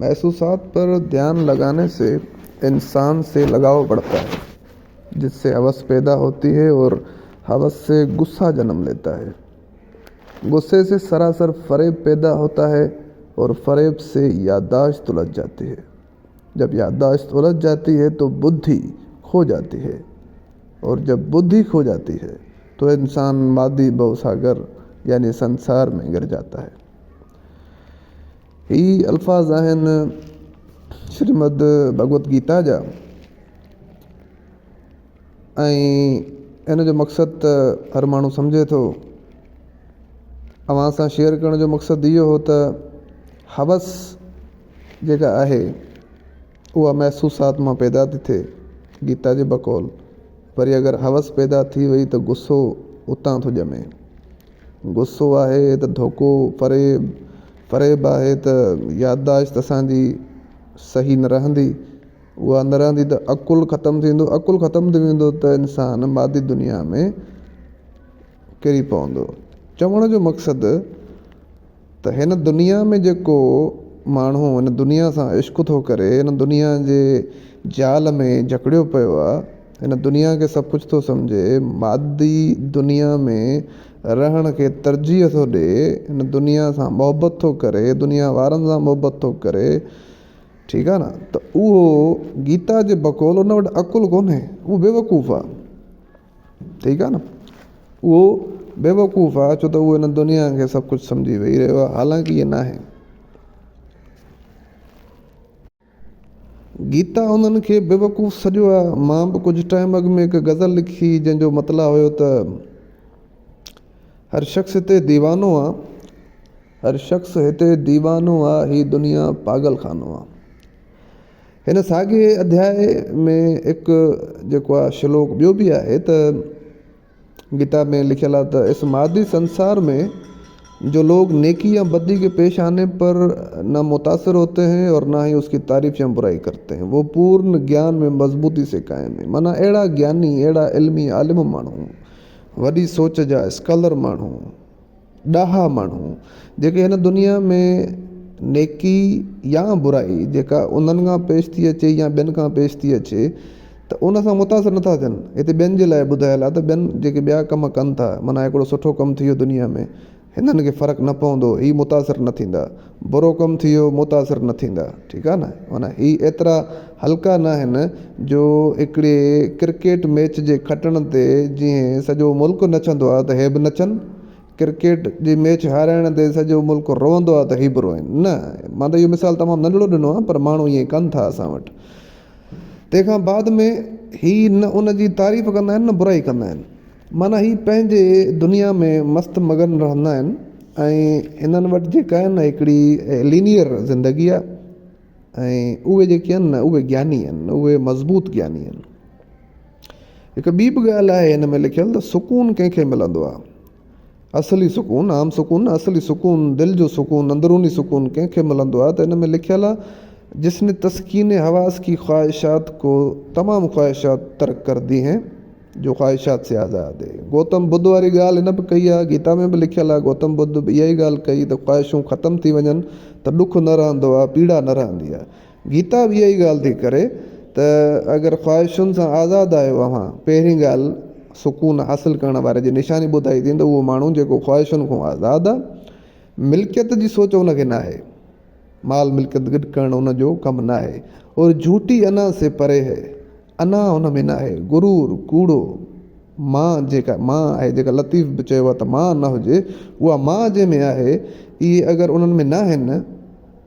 महसूसात पर ध्यान लगाने से इंसान से लगाव बढ़ता है, जिससे हवस पैदा होती है और हवस से गुस्सा जन्म लेता है। गुस्से से सरासर फरेब पैदा होता है और फरेब से याददाश्त उलझ जाती है। जब याददाश्त उलझ जाती है तो बुद्धि खो जाती है, और जब बुद्धि खो जाती है तो इंसान मादी भवसागर यानी संसार में गिर जाता है। ही अल्फाज़ आहिनि श्रीमद भगवत गीता जा, ऐं इन जो मक़सदु त हर माण्हू सम्झे थो। अवां सां शेयर करण जो मक़सदु इहो हो त हवस जेका आहे उहा महसूसात मां पैदा थी थिए गीता जे बकौल। वरी अगरि हवस पैदा थी वई त गुस्सो उतां थो ॼमे। गुस्सो आहे त धोखो, फरेब आहे त याददाश्त असांजी सही न रहंदी। उहा न रहंदी त अकुलु ख़तमु थींदो। अकुलु ख़तमु थी वेंदो त इंसानु मादी दुनिया में किरी पवंदो। चवण जो मक़सदु त हिन दुनिया में जेको माण्हू हिन दुनिया सां इश्क़ थो करे, हिन दुनिया जे जाल में जकड़ियो पियो आहे, हिन दुनिया खे सभु कुझु थो सम्झे, मादी दुनिया में रहण खे तरजीह थो ॾे, हिन दुनिया सां मोहबत थो करे, दुनिया वारनि सां मोहबत थो करे, ठीकु आहे न। त उहो गीता जे बकौल उन वटि अकुलु कोन्हे, उहो बेवकूफ़ आहे, ठीकु आहे न। उहो बेवकूफ़ आहे छो त उहो हिन दुनिया खे सभु कुझु सम्झी वेही रहियो आहे, हालांकि इहे न आहे। गीता उन्हनि खे बेवकूफ़ सॼो आहे। मां बि कुझु टाइम अॻु में हिकु गज़ल लिखी जंहिंजो मतिलबु हुयो त हर शख़्स हिते दीवानो आहे, हर शख़्स हिते दीवानो आहे, ही दुनिया पागल खानो आहे। हिन साॻे अध्याय में हिकु जेको आहे श्लोक ॿियो बि आहे त गीता में लिखियलु आहे त इस मादी संसार में जो लोग नेकी या बदी के पेश आने पर न मुतासर होते हैं और ना ही उसकी तारीफ या बुराई करते हैं, वो पूर्ण ज्ञान में मजबूती से कायम है। माना अहिड़ा ज्ञानी, अहिड़ा इल्मी आलिम माण्हू, वॾी सोच जा स्कॉलर माण्हू, ॾाहा माण्हू जेके हिन दुनिया में नेकी या बुराई जेका उन्हनि खां पेश थी अचे या ॿियनि खां पेश थी अचे त उन सां मुतासिर नथा थियनि। हिते ॿियनि जे लाइ ॿुधायल आहे त ॿियनि जेके ॿिया कम कनि था, माना हिकिड़ो सुठो कमु थी वियो दुनिया में, हिननि खे फ़र्क़ु न पवंदो, ही मुतासिर न थींदा। बुरो कमु थी वियो, मुतासिर न थींदा, ठीकु आहे न। माना ही एतिरा हल्का न आहिनि जो हिकिड़े क्रिकेट मैच जे खटण ते जीअं सॼो मुल्क नचंदो आहे त हे बि नचनि, क्रिकेट जी मैच हाराइण ते सॼो मुल्क रोअंदो आहे त ही बि रोइनि। न, मां त इहो मिसाल तमामु नंढड़ो ॾिनो आहे, पर माण्हू ईअं कनि था असां वटि। तंहिंखां बाद में ही न उन जी तारीफ़ कंदा आहिनि न बुराई कंदा आहिनि। माना ही पंहिंजे दुनिया में मस्तु मगन रहंदा आहिनि, ऐं हिननि वटि जेका आहे न हिकिड़ी लीनियर ज़िंदगी आहे, ऐं उहे जेके आहिनि न उहे ज्ञानी आहिनि, उहे मज़बूत ज्ञानी आहिनि। हिकु ॿी बि ॻाल्हि आहे हिन में लिखियलु त सुकून कंहिंखे मिलंदो आहे, असली सुकून, आम सुकून न, असली सुकून, दिलि जो सुकून, अंदरूनी सुकून कंहिंखे मिलंदो आहे त हिन में लिखियलु आहे जिसने तस्कीन हवास की ख्वाहिशात को तमाम ख्वाहिशात तर्क कर दी हैं, जो ख्वाहिशात से आज़ाद है। गौतम बुद्ध वारी ॻाल्हि हिन बि कई आहे, गीता में बि लिखियलु आहे। गौतम बुद्ध बि इहा ई ॻाल्हि कई त ख्वाहिशूं ख़तमु थी वञनि त ॾुख न रहंदो आहे, पीड़ा न रहंदी आहे। गीता बि इहा ई ॻाल्हि थी करे त अगरि ख्वाहिशुनि सां आज़ादु आहियो अव्हां, पहिरीं ॻाल्हि सुकून हासिलु करण वारे जी निशानी ॿुधाई थी त उहो माण्हू जेको ख्वाहिशुनि खां आज़ादु आहे, मिल्कियत जी सोच उनखे न आहे, माल मिल्कियत गॾु करणु उनजो कमु न आहे, और झूठी अना से परे है, अना हुन में न आहे, गुरूर, कूड़ो, मां जेका मां आहे, जेका लतीफ़ बि चयो आहे त मां न हुजे, उहा मां जंहिंमें आहे, इहे अगरि उन्हनि में न आहिनि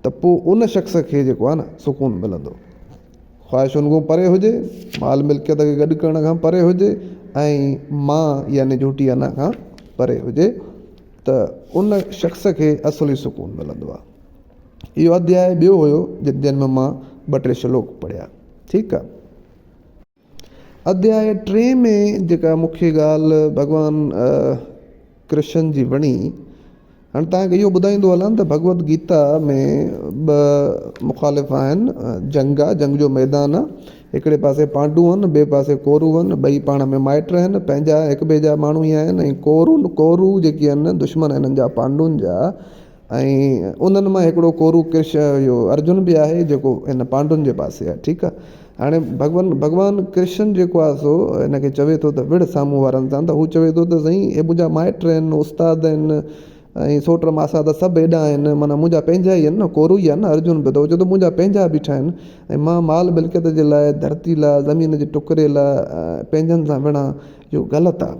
त पोइ उन शख़्स खे जेको आहे न सुकून मिलंदो। ख्वाहिशुनि खां परे हुजे, माल मिल्कियत खे गॾु करण खां परे हुजे, ऐं मां यानी झूठी अना खां परे हुजे, त उन शख़्स खे असली सुकून मिलंदो आहे। इहो अध्याय ॿियो हुयो जंहिं में मां 2-3 श्लोक पढ़िया, ठीकु आहे। अध्याय 3 में जेका मूंखे ॻाल्हि भॻवानु कृष्ण जी वणी, हाणे तव्हांखे इहो ॿुधाईंदो हलां त भगवत गीता में 2 मुख़ालिफ़ आहिनि, जंग आहे, जंग जो मैदान आहे। हिकिड़े पासे पांडू आहिनि, ॿिए पासे कौरू आहिनि, ॿई पाण में माइट आहिनि, पंहिंजा हिक ॿिए जा माण्हू ई आहिनि। ऐं कौरू जेके आहिनि दुश्मन हिननि जा पांडुनि जा, ऐं उन्हनि मां हिकिड़ो कोरू कृष्ण इहो अर्जुन बि आहे जेको हिन पांडुनि जे पासे आहे। ठीकु आहे। हाणे भॻवानु कृष्ण जेको आहे सो हिनखे चवे थो त विड़ साम्हूं वारनि सां, त हू चवे थो त साईं हे मुंहिंजा माइट आहिनि, उस्ताद आहिनि ऐं सोट मासा त सभु हेॾा आहिनि, माना मुंहिंजा पंहिंजा ई आहिनि न, कोरू ई आहे न। अर्जुन बि थो चए थो मुंहिंजा पंहिंजा बीठा आहिनि ऐं मां माल मिल्कियत जे लाइ, धरती लाइ, ज़मीन जे टुकड़े लाइ पंहिंजनि सां विढ़ा, इहो ग़लति आहे।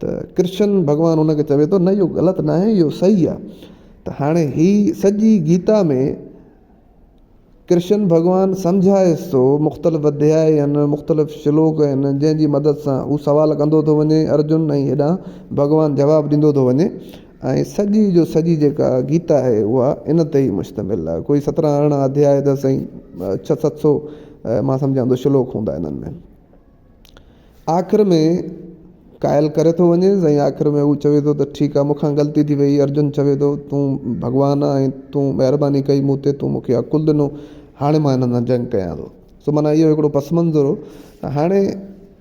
त कृष्ण भॻवानु हुनखे चवे थो न इहो ग़लति न आहे, इहो सही आहे। त हाणे हीअ सॼी गीता में कृष्ण भॻवानु सम्झाएसि थो, मुख़्तलिफ़ अध्याय आहिनि, मुख़्तलिफ़ श्लोक आहिनि, जंहिंजी मदद सां हू सुवाल कंदो थो वञे अर्जुन, ऐं हेॾां भॻवानु जवाबु ॾींदो थो वञे। ऐं सॼी जो सॼी जेका गीता आहे उहा इन ते ई मुश्तमिल आहे। कोई 17-18 अध्याय त साईं 600-700 मां सम्झां थो श्लोक हूंदा हिननि में। आख़िर में क़ाइल करे थो वञे साईं, आख़िर में हू चवे थो त ठीकु आहे मूंखां ग़लती थी वई। अर्जुन चवे थो तूं भॻवानु आहे ऐं तूं महिरबानी कई मूं ते, तूं मूंखे अकुलु ॾिनो, हाणे मां हिननि सां जंग कयां थो। सो माना इहो हिकिड़ो पस मंज़र हो। त हाणे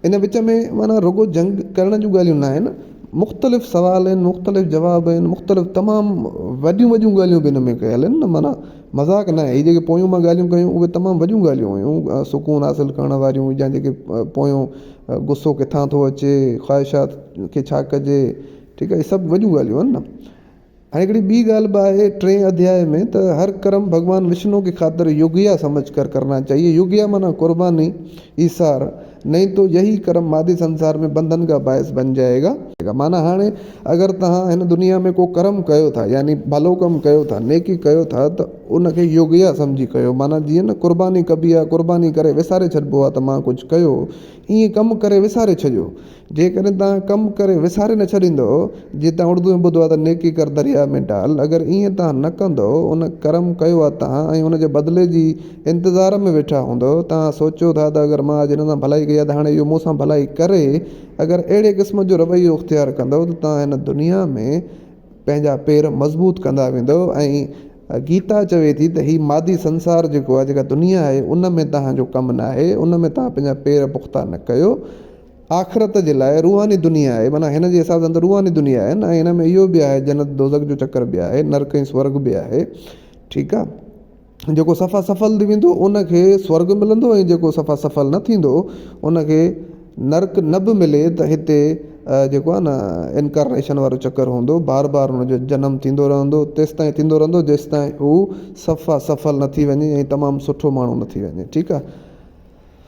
इन विच में माना रुॻो जंग करण जूं ॻाल्हियूं न आहिनि, मुख़्तलिफ़ सुवाल आहिनि, मुख़्तलिफ़ जवाब आहिनि, मुख़्तलिफ़ तमामु वॾियूं वॾियूं ॻाल्हियूं बि हिन में कयल आहिनि न। माना मज़ाक न आहे। हीअ जेके पोयूं मां ॻाल्हियूं कयूं उहे तमामु वॾियूं ॻाल्हियूं हुयूं, सुकून हासिलु करण वारियूं, या जेके पोयूं गुस्सो किथां थो अचे, ख़्वाहिशात खे छा कजे, ठीकु आहे, इहे सभु वॾियूं ॻाल्हियूं आहिनि न। हाणे हिकिड़ी ॿी ॻाल्हि बि आहे 3 अध्याय में, त हर कर्म भगवान विष्णु की खातिर योगिया समझ कर करना चाहिए। योगिया माना कुर्बानी, ईसार, नहीं तो यही कर्म मादी संसार में बंधन का बायस बन जाएगा। माना हाणे अगरि तव्हां हिन दुनिया में को कर्म कयो था, यानी भलो कमु कयो था, नेकी कयो था, त उनखे योगिया सम्झी कयो। माना जीअं न कुर्बानी कबी आहे, कुर्बानी करे विसारे छॾिबो आहे त मां कुझु कयो, ईअं कमु करे विसारे छॾियो। जेकॾहिं तव्हां कमु करे विसारे न छॾींदव, जीअं तव्हां उर्दू में ॿुधो आहे त नेकी कर दरिया में डाल, अगरि ईअं तव्हां न कंदव, उन कर्म कयो आहे तव्हां ऐं उनजे बदिले जी इंतज़ार में वेठा हूंदव, तव्हां सोचियो था त अगरि मां अॼु हिन सां भलाई कई आहे त हाणे इहो मूं सां भलाई करे, अगरि अहिड़े क़िस्म जो रवैयो इख़्तियार कंदव त तव्हां हिन दुनिया में पंहिंजा पेर मज़बूत कंदा वेंदव। ऐं गीता चवे थी त हीउ मादी संसार जेको आहे, जेका दुनिया आहे, उन में तव्हांजो कमु न आहे, उन में तव्हां पंहिंजा पेर पुख़्ता न कयो। आख़िरत जे लाइ रूहानी दुनिया आहे, माना हिन जे हिसाब सां त रूहानी दुनिया आहे न। ऐं हिन में इहो बि आहे, जन्नत दोज़ख जो चकर बि आहे, नर्क ऐं स्वर्ग बि आहे। ठीकु आहे। जेको सफ़ा सफ़ल थी वेंदो उनखे स्वर्ग मिलंदो, ऐं जेको सफ़ा सफ़ल न थींदो उनखे नर्क न बि मिले त हिते जेको आहे न इनकारनेशन वारो चकर हूंदो, बार बार हुनजो जनमु थींदो रहंदो, तेसिताईं थींदो रहंदो जेसिताईं हू सफ़ा सफ़ल न थी वञे ऐं तमामु सुठो माण्हू न थी वञे। ठीकु आहे।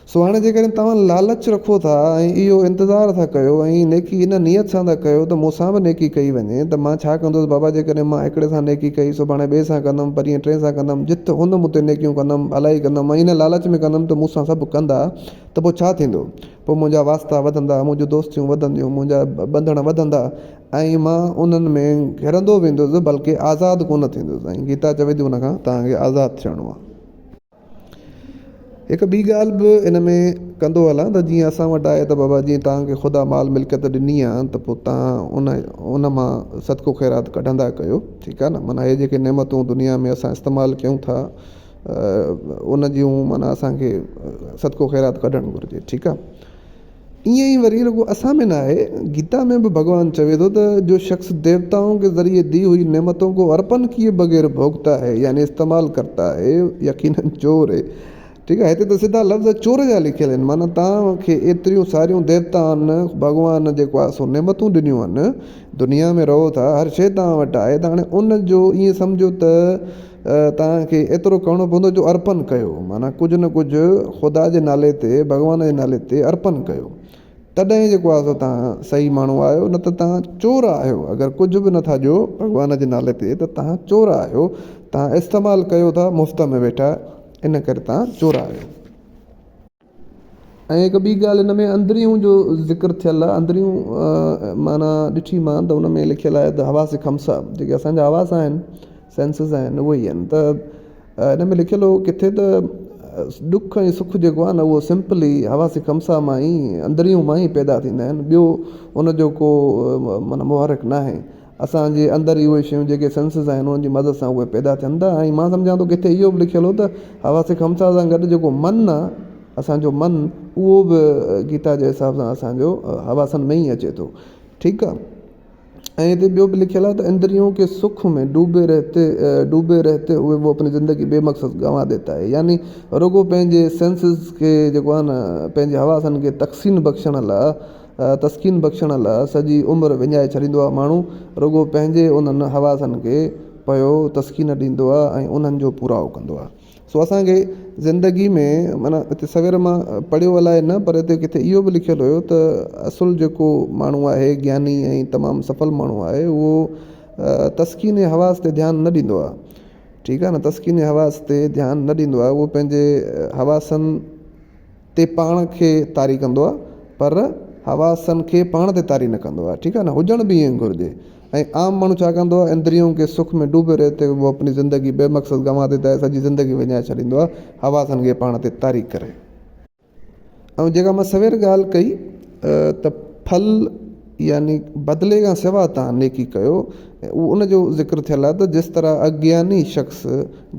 सो हाणे जेकॾहिं तव्हां लालच रखो था ऐं इहो इंतज़ारु था कयो ऐं नेकी इन नियत सां था कयो त मूंसां बि नेकी कई वञे, त मां छा कंदुसि बाबा, जेकॾहिं मां हिकिड़े सां नेकी कई, सुभाणे ॿिए सां कंदुमि, परीहं 3 सां कंदुमि, जिते हूंदुमि उते नेकियूं कंदुमि, अलाई कंदुमि, ऐं इन लालच में कंदुमि त मूंसां सभु कंदा, त पोइ छा थींदो? पोइ मुंहिंजा वास्ता वधंदा, मुंहिंजूं दोस्तियूं वधंदियूं, मुंहिंजा ॿंधण वधंदा ऐं मां उन्हनि में घिरंदो वेंदुसि, बल्कि आज़ादु कोन थींदुसि। ऐं गीता चवे थी उनखां तव्हांखे आज़ादु थियणो आहे। हिकु ॿी ॻाल्हि बि इन में कंदो हलां त जीअं असां वटि आहे त बाबा जीअं तव्हांखे ख़ुदा माल मिल्कियत ॾिनी आहे त पोइ तव्हां उन मां सदको ख़ैरात कढंदा कयो। ठीकु आहे न। माना इहे जेके नेमतूं दुनिया में असां इस्तेमालु कयूं था, उन जूं माना असांखे सदको ख़ैरात कढणु घुरिजे। ठीकु आहे। ईअं ई वरी रुॻो असां में न आहे, गीता में बि भॻवानु चवे थो त जो शख़्स देवताओं के ज़रिए दी हुई नेमतों को अर्पण किए बग़ैर भोगता है, यानी इस्तेमालु करता है, यकीनन चोर है। ठीकु आहे। हिते त सिधा लफ़्ज़ चोर जा लिखियल आहिनि। माना तव्हांखे एतिरियूं सारियूं देवताउनि भॻवान जेको आहे सो नेमतूं ॾिनियूं आहिनि, दुनिया में रहो था, हर शइ तव्हां वटि आहे, त हाणे उन जो ईअं सम्झो त तव्हांखे एतिरो करिणो पवंदो जो अर्पण कयो, माना कुझु न कुझु ख़ुदा जे नाले ते, भॻवान जे नाले ते अर्पण कयो, तॾहिं जेको आहे सो तव्हां सही माण्हू आहियो, न त तव्हां चोर आहियो। अगरि कुझु बि नथा ॾियो भॻवान जे नाले ते त तव्हां चोर आहियो, तव्हां इस्तेमालु कयो था मुफ़्त में वेठा, इन करे तव्हां चोर आहियो। ऐं हिकु ॿी ॻाल्हि हिन में अंदरियूं जो ज़िक्र थियल आहे, अंदरियूं माना ॾिठी मां त उन में लिखियलु आहे त हवास खमसा, जेके असांजा हवास आहिनि, सेंसिस आहिनि, उहे ई आहिनि। त हिन में लिखियलु हो किथे त ॾुख ऐं सुख जेको आहे न उहो सिंपली हवास खमसा मां ई, अंदरियूं मां ई पैदा थींदा आहिनि। ॿियो उनजो को माना मुहरक न आहे। असांजे अंदरि ई उहे शयूं जेके सेंसिस आहिनि उन्हनि जी मदद सां उहे पैदा थियनि था। ऐं मां सम्झां थो किथे इहो बि लिखियलु हो त हवास खमसा सां गॾु जेको मनु आहे, असांजो मनु, उहो बि गीता जे हिसाब सां असांजो हवासनि में ई अचे थो। ठीकु आहे। ऐं हिते ॿियो बि लिखियलु आहे त इंद्रियों के सुख में डूबे रहते हुए वो अपनी ज़िंदगी बेमक़सद गंवा देता है। यानी रुगो पंहिंजे सेंसिस खे जेको आहे न पंहिंजे हवासनि खे तस्कीन बख़्शण लाइ सॼी उमिरि विञाए छॾींदो आहे माण्हू, रुगो पंहिंजे उन्हनि हवासनि खे पियो तस्कीन ॾींदो आहे ऐं उन्हनि जो पूराओ कंदो आहे। सो असांखे ज़िंदगी में माना हिते सवेर मां पढ़ियो अलाए न, पर हिते किथे इहो बि लिखियलु हुयो त असुलु जेको माण्हू आहे ज्ञानी ऐं तमामु सफल माण्हू आहे उहो तस्कीन हवास ते ध्यानु न ॾींदो आहे। ठीकु आहे न, तस्कीन हवास ते ध्यानु न ॾींदो आहे, उहो पंहिंजे हवासनि ते पाण खे तारी कंदो आहे पर हवासनि खे पाण ते तारी न कंदो आहे। ठीकु आहे न, हुजण बि ईअं घुरिजे। ऐं आम माण्हू छा कंदो आहे, इंद्रियों के सुख में डूबे रहते वो अपनी ज़िंदगी बेमक़सद गंवा देता है, सॼी ज़िंदगी विञाए छॾींदो आहे हवासनि खे पाण ते तारी करे। ऐं जेका मां सवेर ॻाल्हि कई त फल यानी बदिले खां सवाइ तव्हां नेकी कयो, उन जो ज़िक्र थियलु आहे त जिस तरह अज्ञानी शख़्स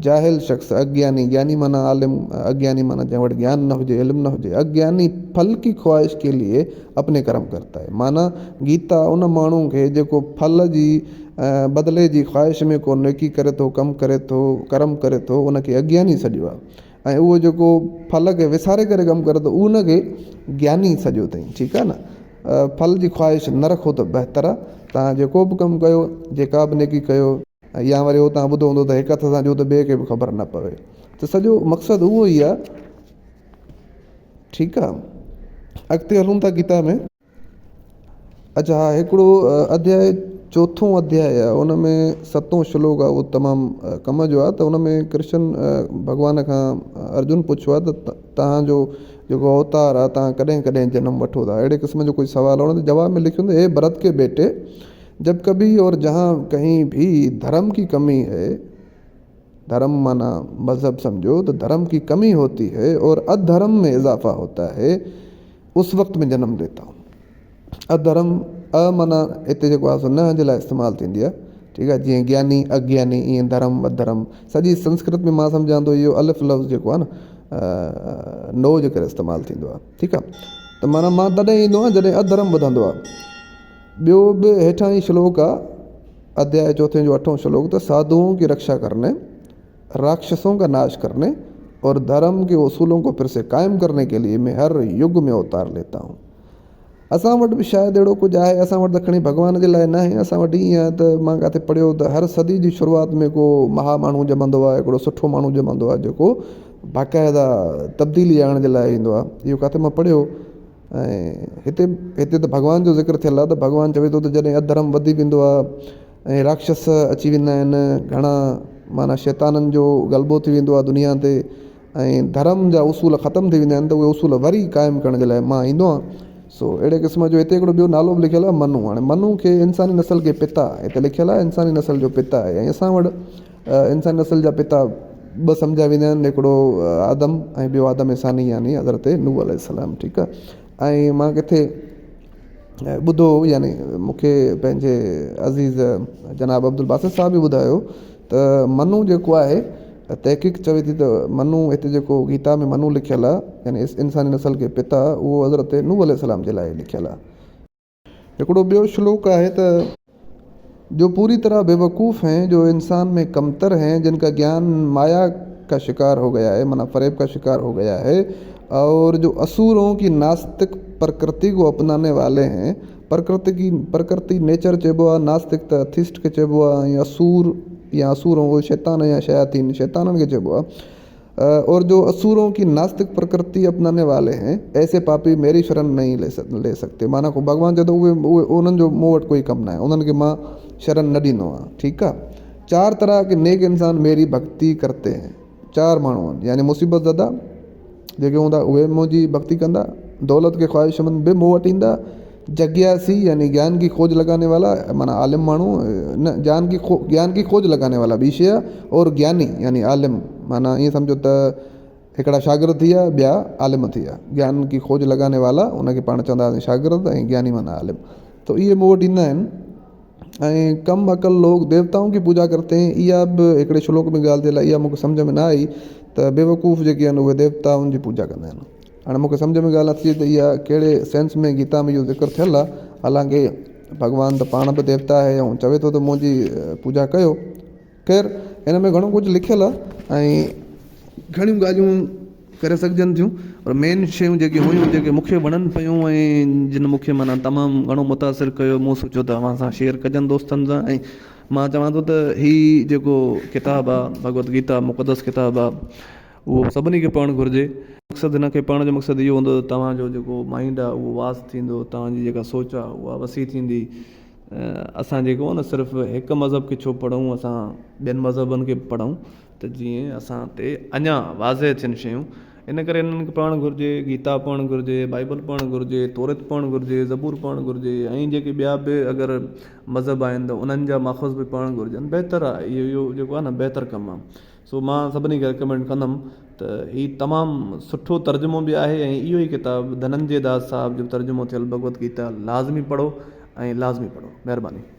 जाहिल शख़्स, अज्ञानी ज्ञानी माना आलिम, अज्ञानी माना जंहिं वटि ज्ञान न हुजे, इल्मु न हुजे, अज्ञानी फल की ख्वाहिश के लिए अपने कर्म करता है। माना गीता उन माण्हू खे जेको फल जी बदिले जी ख्वाहिश में को नेकी करे थो, कमु करे थो, कर्म करे थो, उनखे अज्ञानी सॼो आहे। ऐं उहो जेको फल खे विसारे करे कमु करे थो उनखे ज्ञानी सॼो अथई। ठीकु आहे न, फल जी ख्वाहिश न रखो त बहितर आहे। तव्हां जेको बि कमु कयो, जेका बि नेकी कयो, या वरी उहो तव्हां ॿुधो हूंदो त हिकु हथ सां ॾियो त ॿिए खे बि ख़बर न पवे, त सॼो मक़सदु उहो ई आहे। ठीकु आहे, अॻिते हलूं था गीता में। अच्छा हा, हिकिड़ो अध्याय, चोथों अध्याय आहे, उन में 7हों श्लोक आहे, उहो तमामु कम जो आहे। त उन में कृष्ण भॻवान खां अर्जुन पुछियो आहे त तव्हांजो जेको अवतार आहे तव्हां कॾहिं कॾहिं जनमु वठो था, अहिड़े क़िस्म जो कोई सुवालु आहे। उन जवाब में लिखियो हे भरत के बेटे, जब कभी और जहाँ कहीं भी धर्म की कमी है, धर्म माना मज़हब समझो, तो धर्म की कमी होती है और अधर्म में इजाफा होता है, उस वक्त में जन्म लेता हूँ। अधर्म माना हिते जेको आहे सो न जे लाइ इस्तेमालु थींदी आहे। ठीकु आहे, जीअं ज्ञानी अज्ञानी, ईअं धर्म अधर्म, सॼी संस्कृत में मां सम्झां थो इहो अलिफ लफ़्ज़ जेको आहे न नो जे करे इस्तेमालु थींदो आहे। ठीकु आहे, त माना मां तॾहिं ईंदो आहियां जॾहिं अधर्म वधंदो आहे। ॿियो बि हेठां ई श्लोक आहे, अध्याय 4 जो 8हों श्लोक, त साधुओं की रक्षा करने, राक्षसों का नाश करने और धर्म के उसूलों को फिर से कायम करने के लिए मैं हर युग में अवतार लेता हूँ। असां वटि बि शायदि अहिड़ो कुझु आहे, असां वटि त खणी भॻवान जे लाइ न आहे, असां वटि ईअं आहे त मां किथे पढ़ियो त हर सदी जी शुरूआति में को महा माण्हू ॼमंदो आहे, हिकिड़ो सुठो माण्हू ॼमंदो आहे जेको बाक़ाइदा तब्दीली आणण जे लाइ ईंदो आहे। इहो किथे मां पढ़ियो। ऐं हिते त भॻवान जो ज़िक्र थियलु आहे त भॻवानु चवे थो त जॾहिं अधर्म वधी वेंदो आहे ऐं राक्षस अची वेंदा आहिनि, घणा माना शैताननि जो ग़लबो थी वेंदो आहे दुनिया ते, ऐं धर्म जा उसूल ख़तमु थी वेंदा आहिनि, त उहे उसूल वरी क़ाइमु करण जे लाइ मां ईंदो आहियां। सो अहिड़े क़िस्म जो हिते हिकिड़ो ॿियो नालो बि लिखियलु आहे, मनु। हाणे मनु खे इंसानी नसल के पिता हिते लिखियलु आहे, इंसानी नसल जो पिता आहे। ऐं असां वटि इंसानी नसल जा पिता ॿ सम्झा वेंदा आहिनि, हिकिड़ो आदम ऐं ॿियो आदम इसानी यानी हज़रत नूह अलैहिस्सलाम। ठीकु आहे, ऐं मां किथे ॿुधो यानी मूंखे पंहिंजे अज़ीज़ जनाब अब्दुल बासित साहब बि ॿुधायो त मनु जेको आहे, तहक़ीक़ चवे थी त मनु हिते जेको गीता में मनु लिखियलु आहे यानी इंसानी नसल के पिता, उहो हज़रत नूह अलैहिस्सलाम जे लाइ लिखियलु आहे। हिकिड़ो ॿियो श्लोक आहे त जो पूरी तरह बेवकूफ़ हैं, जो इंसान में कमतर हैं, जिनका ज्ञान माया का शिकार हो गया है, माना फ़रेब का शिकार हो गया है, और जो असुरों की नास्तिक प्रकृति को अपनाने वाले हैं। प्रकृति नेचर चइबो आहे, नास्तिक त अथिस्ट खे चइबो आहे, ऐं असुर या असुरों वो शैतान या शयातीन शैताननि खे चइबो आहे। और जो असुरों की नास्तिक प्रकृति अपनाने वाले हैं, ऐसे पापी मेरी शरण नहीं ले सकते। माना को भॻवानु चए थो उहे उन्हनि जो मूं वटि कोई कमु न आहे, उन्हनि खे मां शरण न ॾींदो आहियां। ठीकु आहे, 4 तरह के नेक इंसान मेरी भक्ति करते हैं। 4 माण्हू आहिनि, यानी मुसीबत ज़दा जेके हूंदा उहे मुंहिंजी भक्ति कंदा, दौलत के ख़्वाहिशमंद बि मूं वटि ईंदा, जग्यासी यानी ज्ञान की खोज लगाने वाला, माना आलिम माण्हू न, ज्ञान की खोज लगाने वाला ॿी शइ आहे, और ज्ञानी यानी आलिम, माना ईअं सम्झो त हिकिड़ा शागिर्द थी विया, ॿिया आलिम थी विया। ज्ञान की खोज लगाने वाला उनखे पाण चवंदा आहिनि शागिर्द, ऐं ज्ञानी माना आलिम। त इहे मूं वटि ईंदा आहिनि। ऐं कम अकल लोग देवताओं की पूजा करते हैं, इहा बि हिकिड़े श्लोक में ॻाल्हि थियल आहे, इहा मूंखे सम्झ में न आई त बेवकूफ़ जेके आहिनि उहे देवताउनि जी पूजा कंदा आहिनि। हाणे मूंखे सम्झ में ॻाल्हि नथी अचे त इहा कहिड़े सेंस में गीता में इहो ज़िक्र थियलु आहे, हालांकि भॻवानु त पाण बि देवता आहे ऐं चवे थो त मुंहिंजी पूजा कयो। ख़ैर हिन में घणो कुझु लिखियलु आहे ऐं घणियूं ॻाल्हियूं करे सघिजनि थियूं, पर मेन शयूं जेके हुयूं जेके मूंखे वणनि पियूं ऐं जिन मूंखे माना तमामु घणो मुतासिर कयो, मूं सोचियो त अव्हां सां शेयर कजनि दोस्तनि सां। ऐं मां चवां थो त हीउ जेको किताबु आहे भगवत गीता मुक़दस किताबु आहे उहो सभिनी खे पढ़णु घुरिजे। मक़सदु हिन खे पढ़ण जो मक़सदु इहो हूंदो त तव्हांजो जेको माइंड आहे उहो वास थींदो, तव्हांजी जेका सोच आहे उहा वसी थींदी। असां जेको न सिर्फ़ु हिकु मज़हब खे छो पढ़ूं, असां ॿियनि मज़हबनि खे पढ़ूं त जीअं असां ते अञा वाज़े थियनि शयूं। इन करे इन्हनि खे पढ़णु घुरिजे, गीता पढ़णु घुरिजे, बाइबल पढ़णु घुरिजे, तौरात पढ़णु घुरिजे, ज़बूर पढ़णु घुरिजे, ऐं जेके ॿिया बि अगरि मज़हब आहिनि त उन्हनि जा माख़ज़ बि पढ़णु घुरिजनि। बहितरु आहे इहो जेको आहे न बहितरु कमु आहे। सो मां सभिनी खे रिकमेंड कंदुमि त हीउ तमामु सुठो तर्जुमो बि आहे ऐं इहो ई किताबु धनंजय दास साहिब जो तर्जुमो थियल भगवत गीता लाज़मी पढ़ो ऐं लाज़मी पढ़ो। महिरबानी।